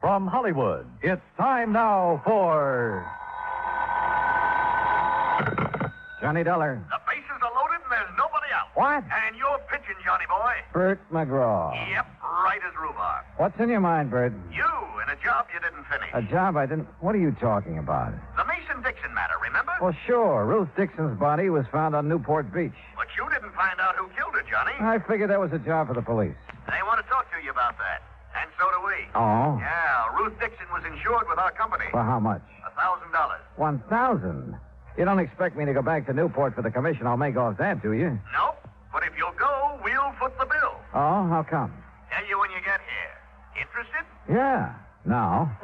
From Hollywood, it's time now for... Johnny Dollar. The bases are loaded and there's nobody out. What? And you're pitching, Johnny boy. Bert McGraw. Yep, right as rhubarb. What's in your mind, Bert? You in a job you didn't finish. A job I didn't... What are you talking about? The Mason-Dixon matter, remember? Well, sure. Ruth Dixon's body was found on Newport Beach. But you didn't find out who killed her, Johnny. I figured that was a job for the police. They want to talk to you about that. And so do we. Oh? Yeah, Ruth Dixon was insured with our company. For how much? $1,000. 1,000. You don't expect me to go back to Newport for the commission I'll make off that, do you? Nope. But if you'll go, we'll foot the bill. Oh, how come? Tell you when you get here. Interested? Yeah. Now.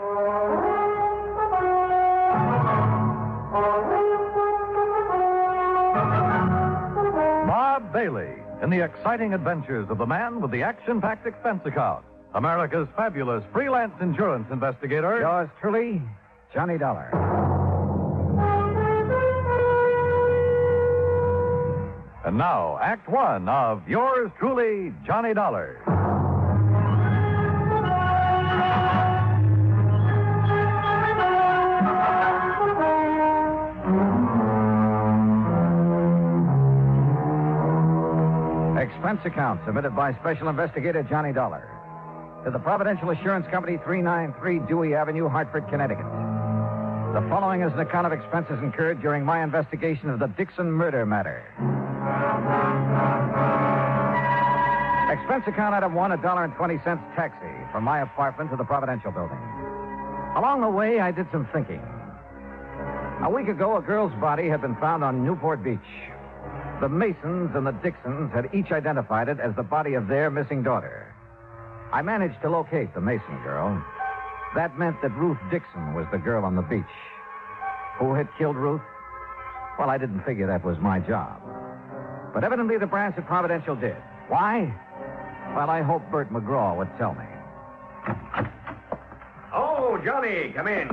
Bob Bailey in the exciting adventures of the man with the action-packed expense account. America's fabulous freelance insurance investigator. Yours truly, Johnny Dollar. And now, Act One of yours truly, Johnny Dollar. Expense account submitted by Special Investigator Johnny Dollar to the Providential Assurance Company, 393 Dewey Avenue, Hartford, Connecticut. The following is an account of expenses incurred during my investigation of the Dixon murder matter. Expense account item one, $1.20 taxi from my apartment to the Providential building. Along the way, I did some thinking. A week ago, a girl's body had been found on Newport Beach. The Masons and the Dixons had each identified it as the body of their missing daughter. I managed to locate the Mason girl. That meant that Ruth Dixon was the girl on the beach. Who had killed Ruth? Well, I didn't figure that was my job. But evidently the branch at Providential did. Why? Well, I hope Bert McGraw would tell me. Oh, Johnny, come in.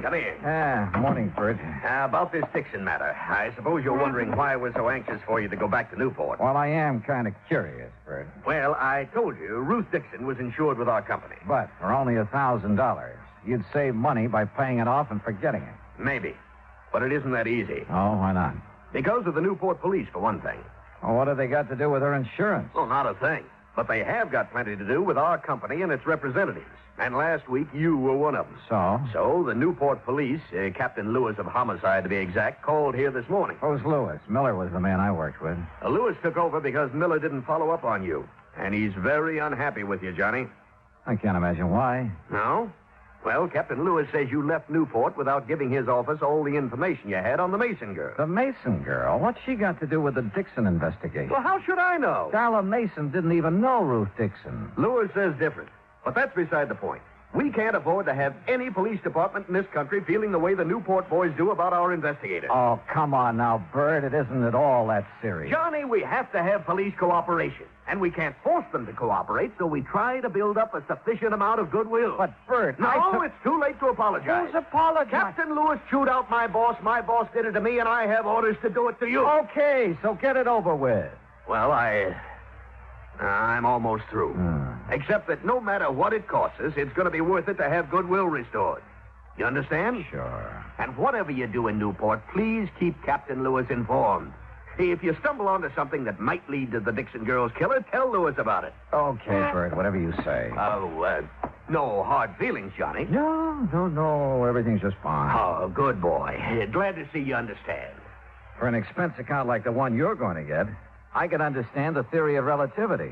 Morning, Bert. About this Dixon matter. I suppose you're wondering why I was so anxious for you to go back to Newport. Well, I am kind of curious, Bert. Well, I told you, Ruth Dixon was insured with our company. But for only $1,000, you'd save money by paying it off and forgetting it. Maybe. But it isn't that easy. Oh, why not? Because of the Newport police, for one thing. Well, what have they got to do with her insurance? Well, not a thing. But they have got plenty to do with our company and its representatives. And last week, you were one of them. So? So, the Newport police, Captain Lewis of Homicide to be exact, called here this morning. Who's Lewis? Miller was the man I worked with. Lewis took over because Miller didn't follow up on you. And he's very unhappy with you, Johnny. I can't imagine why. No? Well, Captain Lewis says you left Newport without giving his office all the information you had on the Mason girl. The Mason girl? What's she got to do with the Dixon investigation? Well, how should I know? Darla Mason didn't even know Ruth Dixon. Lewis says different. But that's beside the point. We can't afford to have any police department in this country feeling the way the Newport boys do about our investigators. Oh, come on now, Bert. It isn't at all that serious. Johnny, we have to have police cooperation. And we can't force them to cooperate, so we try to build up a sufficient amount of goodwill. But, Bert, No, it's too late to apologize. Who's apologizing? Captain Lewis chewed out my boss. My boss did it to me, and I have orders to do it to you. Okay, so get it over with. Well, I'm almost through. Except that no matter what it costs us, it's going to be worth it to have goodwill restored. You understand? Sure. And whatever you do in Newport, please keep Captain Lewis informed. If you stumble onto something that might lead to the Dixon girl's killer, tell Lewis about it. Okay, Bert, whatever you say. No hard feelings, Johnny. No. Everything's just fine. Oh, good boy. Glad to see you understand. For an expense account like the one you're going to get, I can understand the theory of relativity.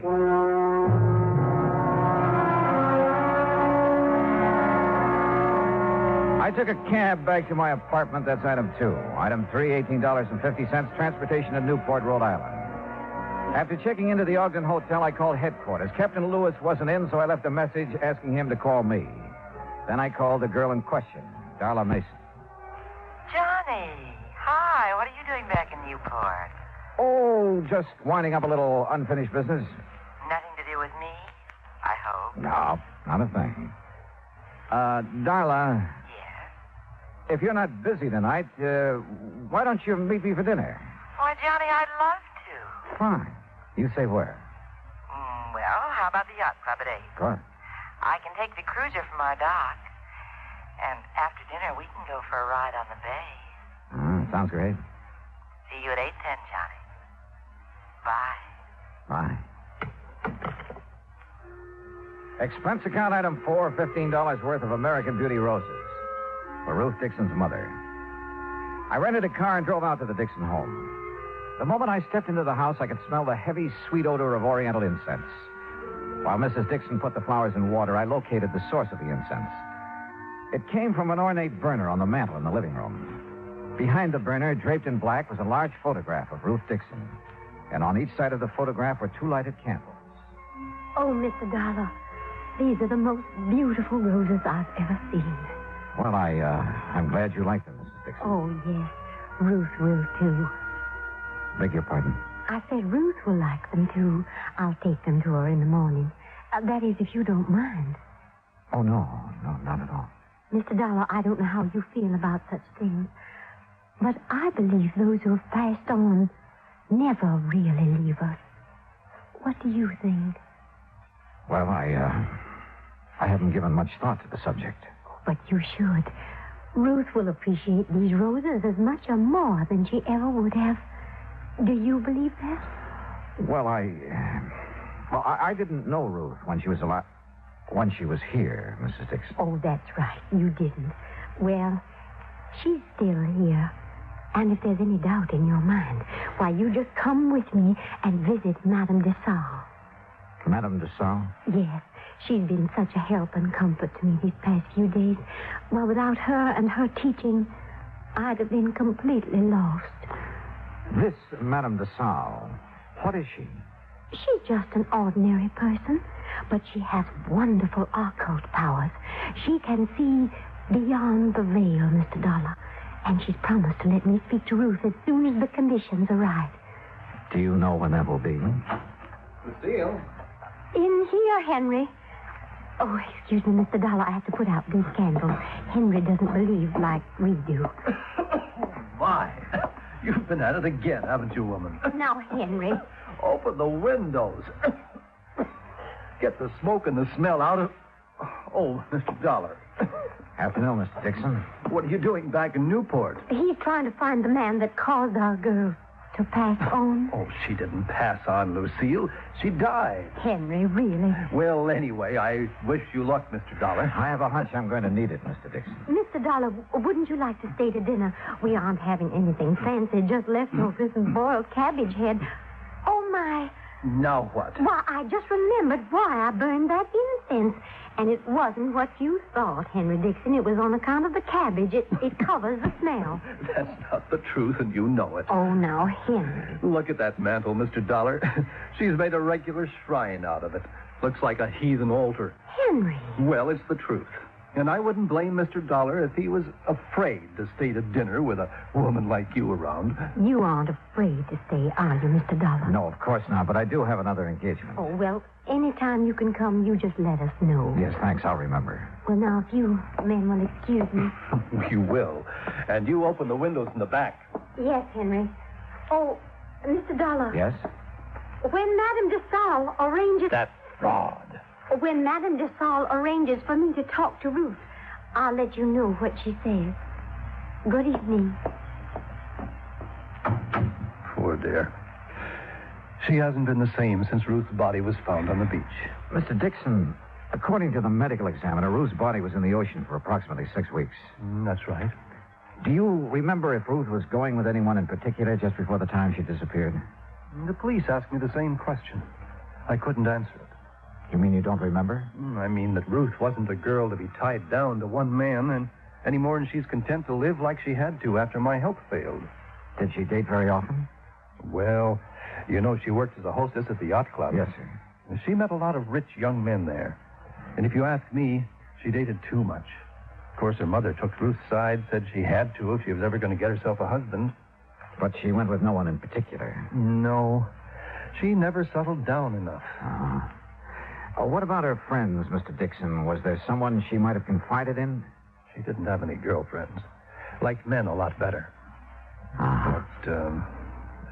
I took a cab back to my apartment. That's item two. Item three, $18.50, transportation to Newport, Rhode Island. After checking into the Ogden Hotel, I called headquarters. Captain Lewis wasn't in, so I left a message asking him to call me. Then I called the girl in question, Darla Mason. Johnny, hi. What are you doing back in Newport? Oh, just winding up a little unfinished business. Nothing to do with me, I hope. No, not a thing. Darla, Yes? if you're not busy tonight, why don't you meet me for dinner? Why, Johnny, I'd love to. Fine. You say where? Well, how about the yacht club at 8? Good. I can take the cruiser from our dock. And after dinner, we can go for a ride on the bay. Sounds great. See you at 8:10, Johnny. Bye. Bye. Expense account item 4, $15 worth of American Beauty roses for Ruth Dixon's mother. I rented a car and drove out to the Dixon home. The moment I stepped into the house, I could smell the heavy, sweet odor of oriental incense. While Mrs. Dixon put the flowers in water, I located the source of the incense. It came from an ornate burner on the mantel in the living room. Behind the burner, draped in black, was a large photograph of Ruth Dixon. And on each side of the photograph were 2 lighted candles. Oh, Mr. Dollar, these are the most beautiful roses I've ever seen. Well, I'm glad you like them, Mrs. Dixon. Oh, yes. Ruth will, too. Beg your pardon? I said Ruth will like them, too. I'll take them to her in the morning. That is, if you don't mind. Oh, no, not at all. Mr. Dollar, I don't know how you feel about such things, but I believe those who have passed on never really leave us. What do you think? Well, I haven't given much thought to the subject. But you should. Ruth will appreciate these roses as much or more than she ever would have. Do you believe that? Well, I didn't know Ruth when she was alive. When she was here, Mrs. Dixon. Oh, that's right. You didn't. Well, she's still here. And if there's any doubt in your mind, why, you just come with me and visit Madame de Stael. Madame de Stael? Yes. She's been such a help and comfort to me these past few days. Well, without her and her teaching, I'd have been completely lost. This Madame de Stael, what is she? She's just an ordinary person, but she has wonderful occult powers. She can see beyond the veil, Mr. Dollar, and she's promised to let me speak to Ruth as soon as the conditions are right. Do you know when that will be? Lucille? In here, Henry. Oh, excuse me, Mr. Dollar. I have to put out these candles. Henry doesn't believe like we do. My, you've been at it again, haven't you, woman? Now, Henry. Open the windows. Get the smoke and the smell out of... Oh, Mr. Dollar. Afternoon, Mr. Dixon. What are you doing back in Newport? He's trying to find the man that caused our girl to pass on. Oh, she didn't pass on, Lucille. She died. Henry, really? Well, anyway, I wish you luck, Mr. Dollar. I have a hunch I'm going to need it, Mr. Dixon. Mr. Dollar, wouldn't you like to stay to dinner? We aren't having anything fancy, just leftovers and boiled cabbage head. Oh, my. Now what? Why, I just remembered why I burned that incense. And it wasn't what you thought, Henry Dixon. It was on account of the cabbage. It covers the smell. That's not the truth, and you know it. Oh, now, Henry. Look at that mantle, Mr. Dollar. She's made a regular shrine out of it. Looks like a heathen altar. Henry. Well, it's the truth. And I wouldn't blame Mr. Dollar if he was afraid to stay to dinner with a woman like you around. You aren't afraid to stay, are you, Mr. Dollar? No, of course not, but I do have another engagement. Oh, well, anytime you can come, you just let us know. Yes, thanks, I'll remember. Well, now, if you men will excuse me. You will. And you open the windows in the back. Yes, Henry. Oh, Mr. Dollar. Yes? When Madame de Stael arranges... That fraud. When Madame de Stael arranges for me to talk to Ruth, I'll let you know what she says. Good evening. Poor dear. She hasn't been the same since Ruth's body was found on the beach. Mr. Dixon, according to the medical examiner, Ruth's body was in the ocean for approximately 6 weeks. That's right. Do you remember if Ruth was going with anyone in particular just before the time she disappeared? The police asked me the same question. I couldn't answer it. You mean you don't remember? I mean that Ruth wasn't a girl to be tied down to one man, and any more than she's content to live like she had to after my health failed. Did she date very often? Well, you know, she worked as a hostess at the yacht club. Yes, sir. She met a lot of rich young men there. And if you ask me, she dated too much. Of course, her mother took Ruth's side, said she had to if she was ever going to get herself a husband. But she went with no one in particular. No. She never settled down enough. What about her friends, Mr. Dixon? Was there someone she might have confided in? She didn't have any girlfriends. Liked men a lot better. But,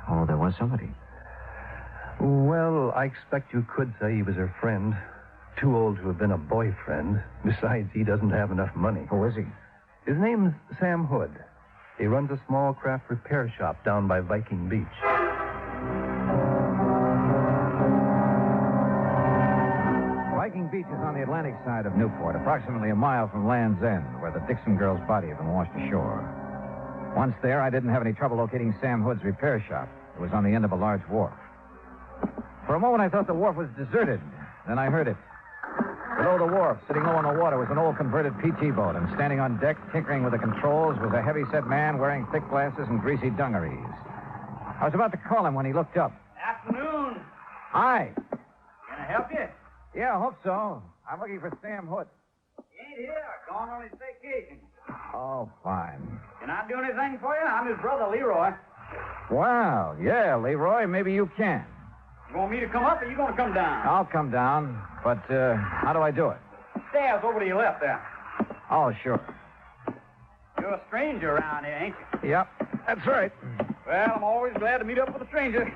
Oh, there was somebody. well, I expect you could say he was her friend. too old to have been a boyfriend. Besides, he doesn't have enough money. Who is he? His name's Sam Hood. He runs a small craft repair shop down by Viking Beach. Viking Beach is on the Atlantic side of Newport, approximately a mile from Land's End, where the Dixon girl's body had been washed ashore. Once there, I didn't have any trouble locating Sam Hood's repair shop. It was on the end of a large wharf. For a moment, I thought the wharf was deserted. Then I heard it. Below the wharf, sitting low on the water, was an old converted PT boat, and standing on deck, tinkering with the controls, was a heavy-set man wearing thick glasses and greasy dungarees. I was about to call him when he looked up. Afternoon. Hi. Can I help you? Yeah, I hope so. I'm looking for Sam Hood. He ain't here. Gone on his vacation. Oh, fine. Can I do anything for you? I'm his brother, Leroy. Well, yeah, Leroy, maybe you can. You want me to come up, or you going to come down? I'll come down, but how do I do it? Stairs over to your left there. Oh, sure. You're a stranger around here, ain't you? Yep, that's right. Well, I'm always glad to meet up with a stranger.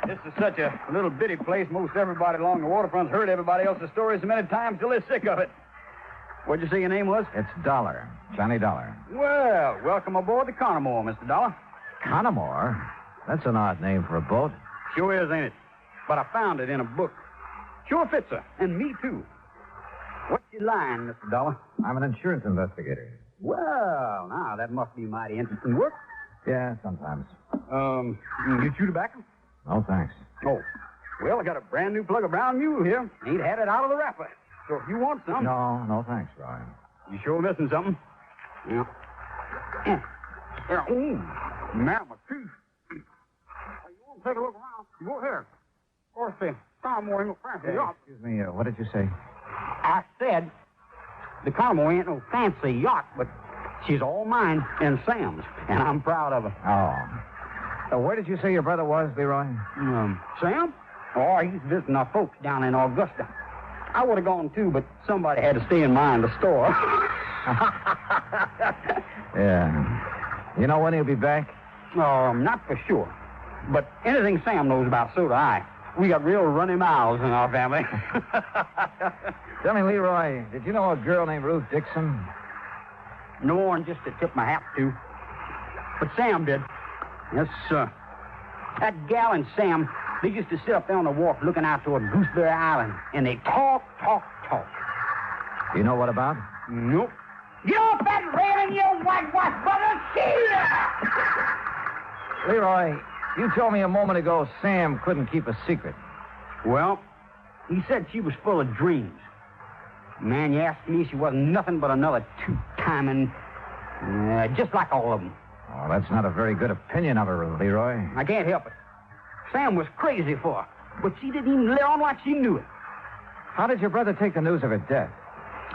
This is such a little bitty place. Most everybody along the waterfront's heard everybody else's stories so many times till they're sick of it. What'd you say your name was? It's Dollar. Johnny Dollar. Well, welcome aboard the Connemore, Mr. Dollar. Connemore? That's an odd name for a boat. Sure is, ain't it? But I found it in a book. Sure fits her, and me, too. What's your line, Mr. Dollar? I'm an insurance investigator. Well, now, that must be mighty interesting work. Yeah, sometimes. You chew tobacco? No, thanks. Oh. Well, I got a brand new plug of brown mule here. Ain't had it out of the wrapper. So if you want some... No, thanks, Roy. You sure missing something? Yeah. Ooh, man, my tooth. You want to take a look around? You go here. Of course, the Connemore ain't no fancy yacht. Excuse me, what did you say? I said the Connemore ain't no fancy yacht, but she's all mine and Sam's, and I'm proud of her. Oh. Where did you say your brother was, Leroy? Sam? Oh, he's visiting our folks down in Augusta. I would have gone, too, but somebody had to stay in mind the store. Yeah. You know when he'll be back? Not for sure. But anything Sam knows about, so do I. We got real runny mouths in our family. Tell me, Leroy, did you know a girl named Ruth Dixon? No one just to tip my hat to. But Sam did. Yes, sir. That gal and Sam, they used to sit up there on the wharf looking out toward Gooseberry Island, and they talk. You know what about? Nope. Get off that railing, you whitewash brother! See ya! Leroy, you told me a moment ago Sam couldn't keep a secret. Well, he said she was full of dreams. Man, you asked me, she wasn't nothing but another two-timing, just like all of them. Oh, that's not a very good opinion of her, Leroy. I can't help it. Sam was crazy for her, but she didn't even let on like she knew it. How did your brother take the news of her death?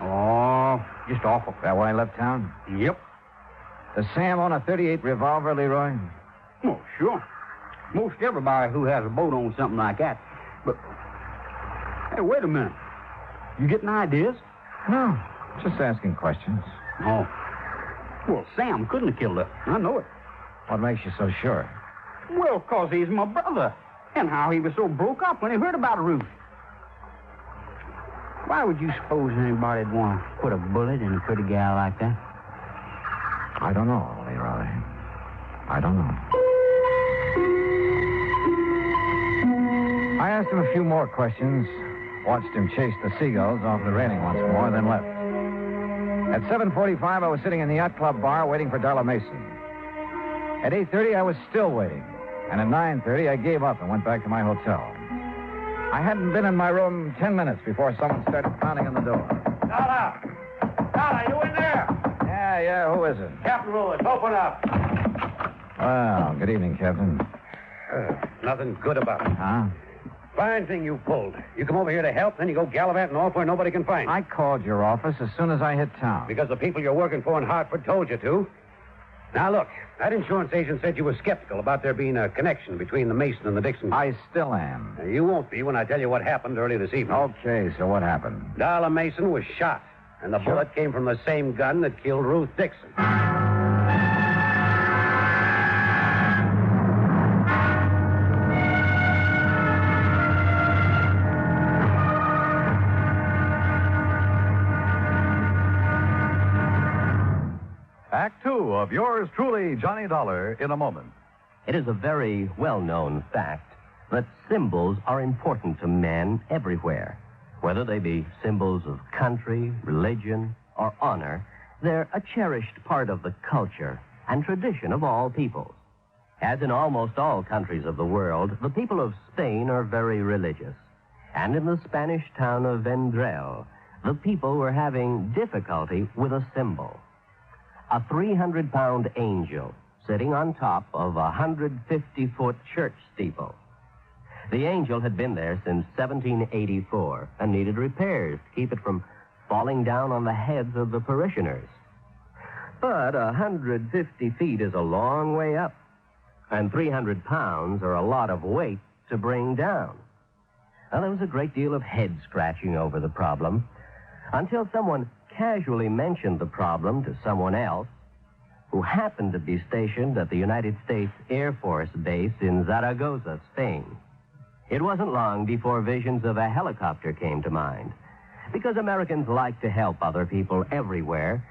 Oh, just awful. That why he left town? Yep. Does Sam own a .38 revolver, Leroy? Oh, sure. Most everybody who has a boat owns something like that. But, hey, wait a minute. You getting ideas? No, just asking questions. Oh. Well, Sam couldn't have killed her. I know it. What makes you so sure? Well, 'cause he's my brother. And how he was so broke up when he heard about Ruth. Why would you suppose anybody'd want to put a bullet in a pretty gal like that? I don't know, Leroy. I don't know. I asked him a few more questions, watched him chase the seagulls off the railing once more, then left. At 7:45, I was sitting in the yacht club bar waiting for Darla Mason. At 8:30, I was still waiting. And at 9:30, I gave up and went back to my hotel. I hadn't been in my room 10 minutes before someone started pounding on the door. Dollar, you in there? Yeah, who is it? Captain Lewis, open up. Well, good evening, Captain. Nothing good about it. Huh? Fine thing you pulled. You come over here to help, then you go gallivanting off where nobody can find you. I called your office as soon as I hit town. Because the people you're working for in Hartford told you to. Now, look, that insurance agent said you were skeptical about there being a connection between the Mason and the Dixon. I still am. Now, you won't be when I tell you what happened early this evening. Okay, so what happened? Darla Mason was shot, and the bullet came from the same gun that killed Ruth Dixon. Act Two of yours truly, Johnny Dollar, in a moment. It is a very well-known fact that symbols are important to men everywhere. Whether they be symbols of country, religion, or honor, they're a cherished part of the culture and tradition of all peoples. As in almost all countries of the world, the people of Spain are very religious. And in the Spanish town of Vendrell, the people were having difficulty with a symbol. A 300-pound angel sitting on top of a 150-foot church steeple. The angel had been there since 1784 and needed repairs to keep it from falling down on the heads of the parishioners. But 150 feet is a long way up, and 300 pounds are a lot of weight to bring down. Now, there was a great deal of head-scratching over the problem until someone casually mentioned the problem to someone else who happened to be stationed at the United States Air Force Base in Zaragoza, Spain. It wasn't long before visions of a helicopter came to mind. Because Americans like to help other people everywhere,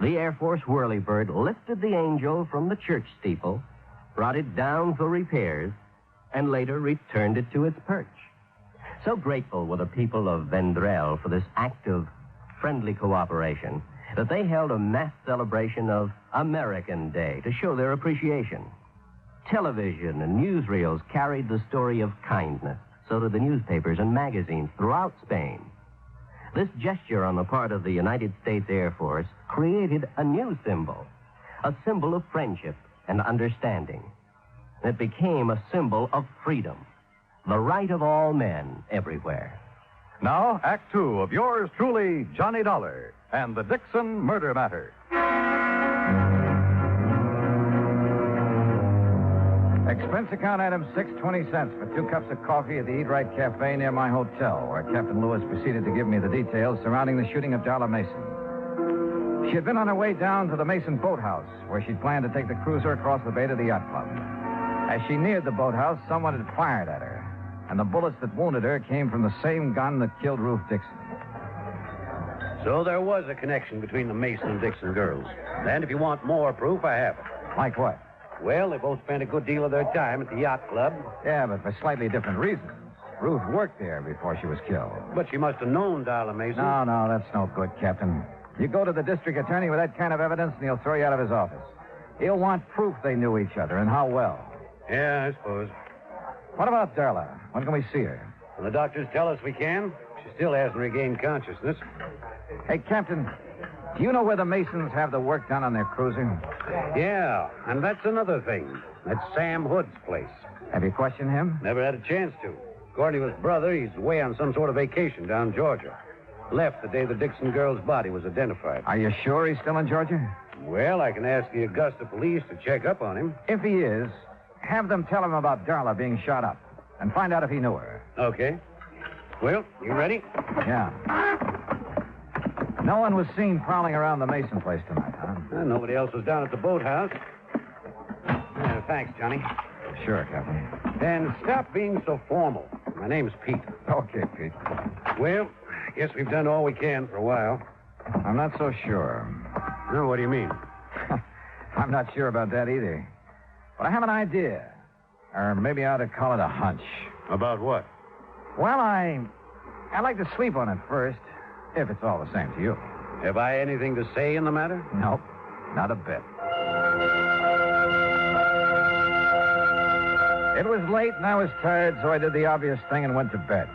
the Air Force whirlybird lifted the angel from the church steeple, brought it down for repairs, and later returned it to its perch. So grateful were the people of Vendrell for this act of friendly cooperation that they held a mass celebration of American Day to show their appreciation. Television and newsreels carried the story of kindness. So did the newspapers and magazines throughout Spain. This gesture on the part of the United States Air Force created a new symbol, a symbol of friendship and understanding. It became a symbol of freedom, the right of all men everywhere. Now, Act Two of yours truly, Johnny Dollar, and the Dixon Murder Matter. Expense account item 620 cents for 2 cups of coffee at the Eat Right Cafe near my hotel, where Captain Lewis proceeded to give me the details surrounding the shooting of Darla Mason. She had been on her way down to the Mason boathouse, where she'd planned to take the cruiser across the bay to the yacht club. As she neared the boathouse, someone had fired at her, and the bullets that wounded her came from the same gun that killed Ruth Dixon. So there was a connection between the Mason and Dixon girls. And if you want more proof, I have it. Like what? Well, they both spent a good deal of their time at the yacht club. Yeah, but for slightly different reasons. Ruth worked there before she was killed. But she must have known Darla Mason. No, that's no good, Captain. You go to the district attorney with that kind of evidence, and he'll throw you out of his office. He'll want proof they knew each other, and how well. Yeah, I suppose. What about Darla? When can we see her? When the doctors tell us we can. She still hasn't regained consciousness. Hey, Captain, do you know where the Masons have the work done on their cruiser? Yeah, and that's another thing. That's Sam Hood's place. Have you questioned him? Never had a chance to. According to his brother, he's away on some sort of vacation down Georgia. Left the day the Dixon girl's body was identified. Are you sure he's still in Georgia? Well, I can ask the Augusta police to check up on him. If he is, have them tell him about Darla being shot up and find out if he knew her. Okay. Well, you ready? Yeah. No one was seen prowling around the Mason place tonight, huh? Nobody else was down at the boathouse. Thanks, Johnny. Sure, Captain. And stop being so formal. My name's Pete. Okay, Pete. Well, I guess we've done all we can for a while. I'm not so sure. No, what do you mean? I'm not sure about that either. But I have an idea. Or maybe I ought to call it a hunch. About what? Well, I'd like to sleep on it first, if it's all the same to you. Have I anything to say in the matter? Nope, not a bit. It was late and I was tired, so I did the obvious thing and went to bed.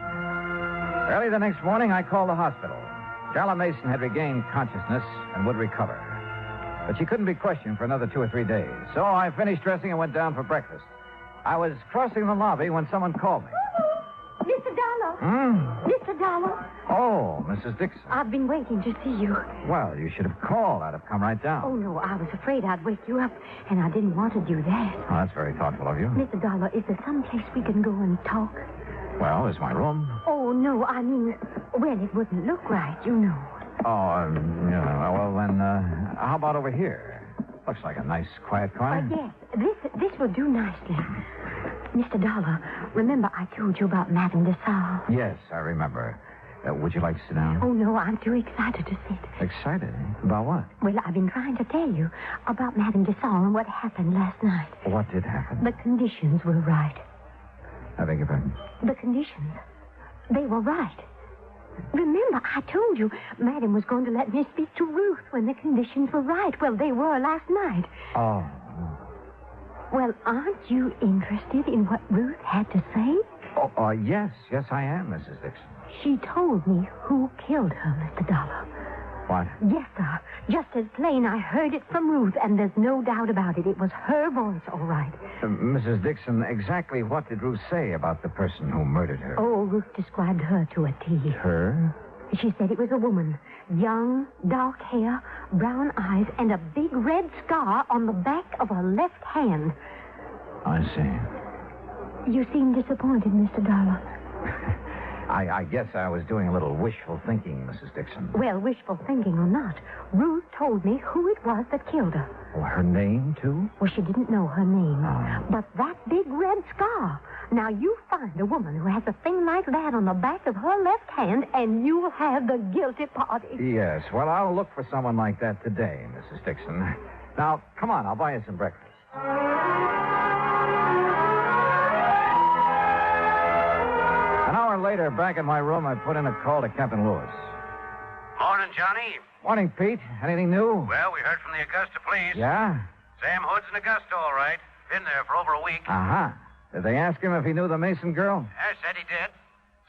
Early the next morning, I called the hospital. Darla Mason had regained consciousness and would recover. But she couldn't be questioned for another 2 or 3 days. So I finished dressing and went down for breakfast. I was crossing the lobby when someone called me. Mr. Dollar. Mr. Dollar. Oh, Mrs. Dixon. I've been waiting to see you. Well, you should have called. I'd have come right down. Oh, no, I was afraid I'd wake you up, and I didn't want to do that. Oh, that's very thoughtful of you. Mr. Dollar, is there some place we can go and talk? Well, there's my room. Oh, no, I mean, well, it wouldn't look right, you know. Oh, yeah, well, then, how about over here? Looks like a nice, quiet corner. Yes, this will do nicely. Mr. Dollar, remember I told you about Madame de Salle? Yes, I remember. Would you like to sit down? Oh, no, I'm too excited to sit. Excited? About what? Well, I've been trying to tell you about Madame Dixon and what happened last night. What did happen? The conditions were right. I beg your pardon? The conditions. They were right. Remember, I told you Madame was going to let me speak to Ruth when the conditions were right. Well, they were last night. Oh. Well, aren't you interested in what Ruth had to say? Oh, yes. Yes, I am, Mrs. Dixon. She told me who killed her, Mr. Dollar. What? Yes, sir. Just as plain, I heard it from Ruth, and there's no doubt about it. It was her voice, all right. Mrs. Dixon, exactly what did Ruth say about the person who murdered her? Oh, Ruth described her to a T. Her? She said it was a woman. Young, dark hair, brown eyes, and a big red scar on the back of her left hand. I see. You seem disappointed, Mr. Dollar. I guess I was doing a little wishful thinking, Mrs. Dixon. Well, wishful thinking or not, Ruth told me who it was that killed her. Oh, her name, too? Well, she didn't know her name. Oh. But that big red scar. Now, you find a woman who has a thing like that on the back of her left hand, and you'll have the guilty party. Yes, well, I'll look for someone like that today, Mrs. Dixon. Now, come on, I'll buy you some breakfast. An hour later, back in my room, I put in a call to Captain Lewis. Morning, Johnny. Morning, Pete. Anything new? Well, we heard from the Augusta police. Yeah? Sam Hood's in Augusta, all right. Been there for over a week. Uh-huh. Did they ask him if he knew the Mason girl? Yeah, said he did.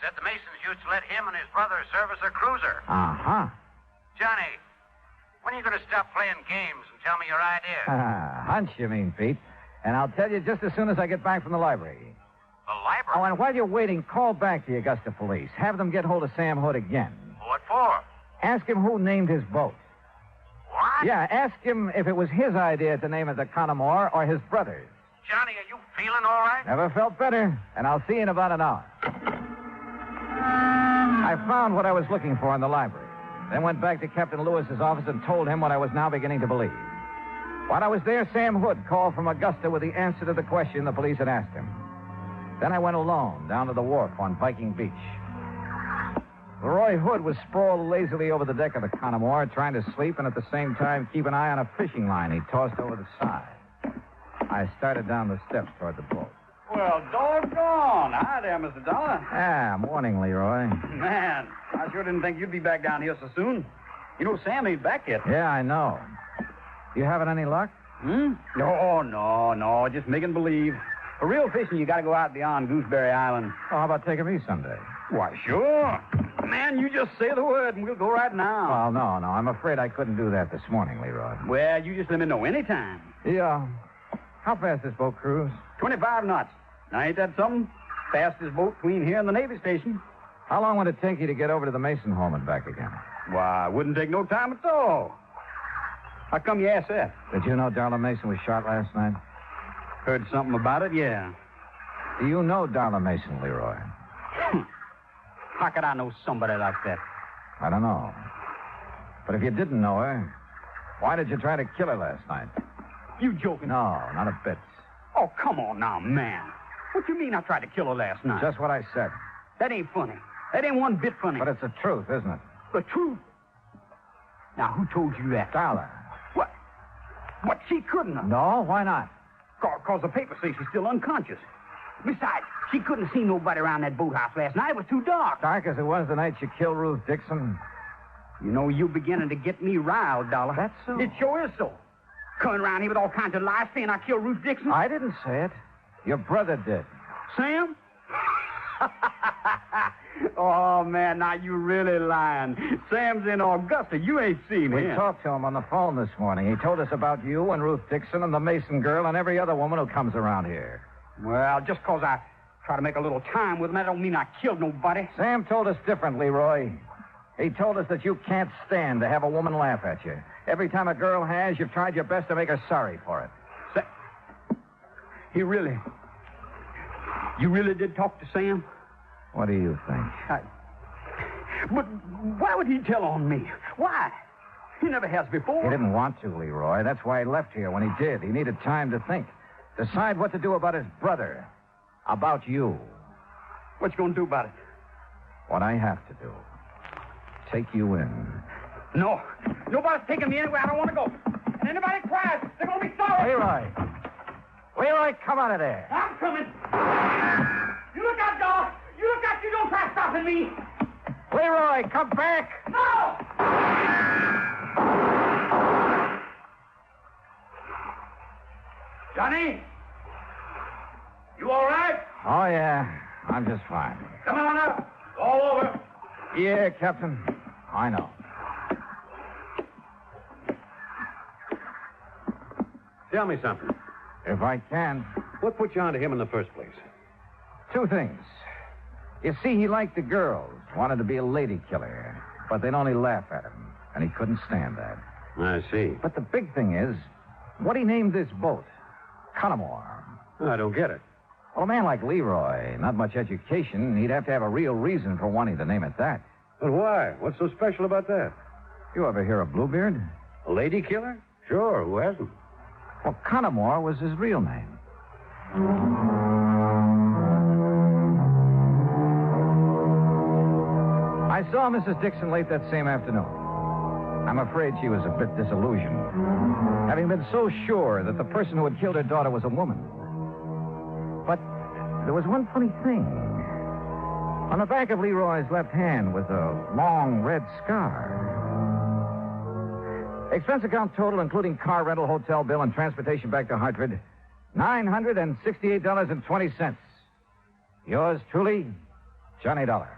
Said the Masons used to let him and his brother service a cruiser. Uh-huh. Johnny, when are you going to stop playing games and tell me your ideas? Hunch, you mean, Pete. And I'll tell you just as soon as I get back from the library. The library? Oh, and while you're waiting, call back the Augusta police. Have them get hold of Sam Hood again. What for? Ask him who named his boat. What? Yeah, ask him if it was his idea to name it the Connemore or his brother's. Johnny, are you feeling all right? Never felt better, and I'll see you in about an hour. I found what I was looking for in the library. Then went back to Captain Lewis's office and told him what I was now beginning to believe. While I was there, Sam Hood called from Augusta with the answer to the question the police had asked him. Then I went alone down to the wharf on Viking Beach. Leroy Hood was sprawled lazily over the deck of the Connemore, trying to sleep and at the same time keep an eye on a fishing line he tossed over the side. I started down the steps toward the boat. Well, doggone. Hi there, Mr. Dollar. Ah, morning, Leroy. Man, I sure didn't think you'd be back down here so soon. You know, Sam ain't back yet. Yeah, I know. You having any luck? No. Just making believe. For real fishing, you got to go out beyond Gooseberry Island. Oh, how about taking me someday? Why, sure. Man, you just say the word and we'll go right now. Oh, no. I'm afraid I couldn't do that this morning, Leroy. Well, you just let me know anytime. Yeah. How fast this boat cruise? 25 knots. Now, ain't that something? Fastest boat between here and the Navy station. How long would it take you to get over to the Mason home and back again? Why, it wouldn't take no time at all. How come you asked that? Did you know Darla Mason was shot last night? Heard something about it, yeah. Do you know Darla Mason, Leroy? How could I know somebody like that? I don't know. But if you didn't know her, why did you try to kill her last night? You joking? No, not a bit. Oh, come on now, man. What you mean I tried to kill her last night? Just what I said. That ain't funny. That ain't one bit funny. But it's the truth, isn't it? The truth? Now, who told you that? Darla. What? What, she couldn't have? No, why not? Because the papers say she's still unconscious. Besides, she couldn't see nobody around that boathouse last night. It was too dark. Dark as it was the night you killed Ruth Dixon. You know, you're beginning to get me riled, Dollar. That's so. It sure is so. Coming around here with all kinds of lies saying I killed Ruth Dixon. I didn't say it. Your brother did. Sam? Oh, man, now you really lying. Sam's in Augusta. You ain't seen him. We talked to him on the phone this morning. He told us about you and Ruth Dixon and the Mason girl and every other woman who comes around here. Well, just because I try to make a little time with him, that don't mean I killed nobody. Sam told us differently, Roy. He told us that you can't stand to have a woman laugh at you. Every time a girl has, you've tried your best to make her sorry for it. You really did talk to Sam? What do you think? But why would he tell on me? Why? He never has before. He didn't want to, Leroy. That's why he left here when he did. He needed time to think. Decide what to do about his brother. About you. What you gonna do about it? What I have to do. take you in. No. Nobody's taking me anywhere I don't want to go. And anybody cries, they're going to be sorry. Leroy! Leroy, come out of there. I'm coming. You look out, dog. You look out. You don't try stopping me. Leroy, come back! No! Johnny? You all right? Oh, yeah. I'm just fine. Come on up. All over. Yeah, Captain. I know. Tell me something. If I can. What put you onto him in the first place? Two things. You see, he liked the girls, wanted to be a lady killer, but they'd only laugh at him, and he couldn't stand that. I see. But the big thing is, what he named this boat, Connemore. I don't get it. Well, a man like Leroy, not much education, he'd have to have a real reason for wanting to name it that. But why? What's so special about that? You ever hear of Bluebeard? A lady killer? Sure, who hasn't? Well, Connemore was his real name. I saw Mrs. Dixon late that same afternoon. I'm afraid she was a bit disillusioned, having been so sure that the person who had killed her daughter was a woman. But there was one funny thing. On the back of Leroy's left hand was a long red scar. Expense account total, including car rental, hotel bill, and transportation back to Hartford, $968.20. Yours truly, Johnny Dollar.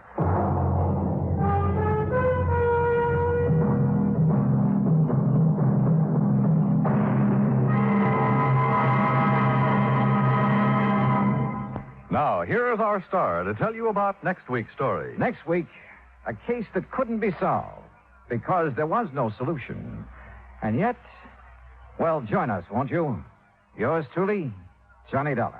Now, here is our star to tell you about next week's story. Next week, a case that couldn't be solved because there was no solution. And yet, well, join us, won't you? Yours truly, Johnny Dollar.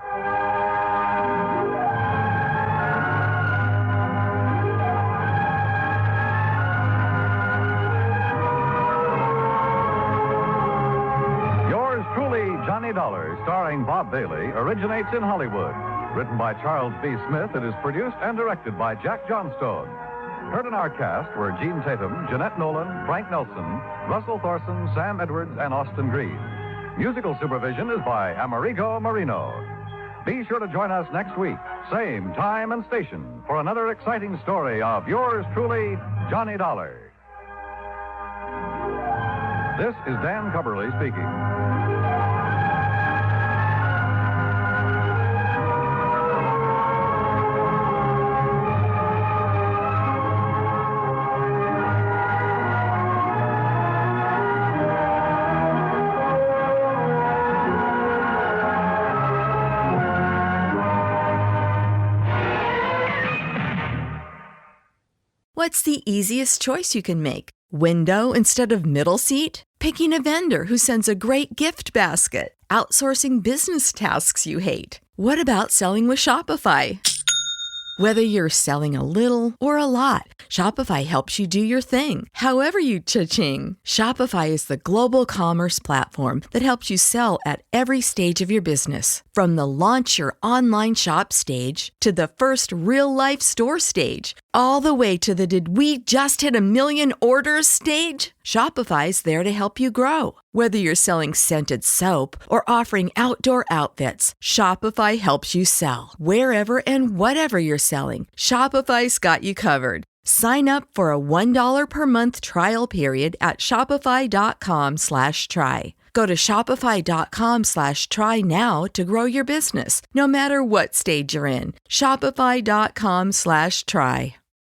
Yours truly, Johnny Dollar, starring Bob Bailey, originates in Hollywood. Written by Charles B. Smith, it is produced and directed by Jack Johnstone. Heard in our cast were Gene Tatum, Jeanette Nolan, Frank Nelson, Russell Thorson, Sam Edwards, and Austin Green. Musical supervision is by Amerigo Marino. Be sure to join us next week, same time and station, for another exciting story of yours truly, Johnny Dollar. This is Dan Cubberly speaking. What's the easiest choice you can make? Window instead of middle seat? Picking a vendor who sends a great gift basket? Outsourcing business tasks you hate? What about selling with Shopify? Whether you're selling a little or a lot, Shopify helps you do your thing, however you cha-ching. Shopify is the global commerce platform that helps you sell at every stage of your business. From the launch your online shop stage to the first real-life store stage, all the way to the did we just hit 1 million orders stage. Shopify's there to help you grow. Whether you're selling scented soap or offering outdoor outfits, Shopify helps you sell. Wherever and whatever you're selling, Shopify's got you covered. Sign up for a $1 per month trial period at shopify.com/try. Go to shopify.com/try now to grow your business, no matter what stage you're in. Shopify.com/try.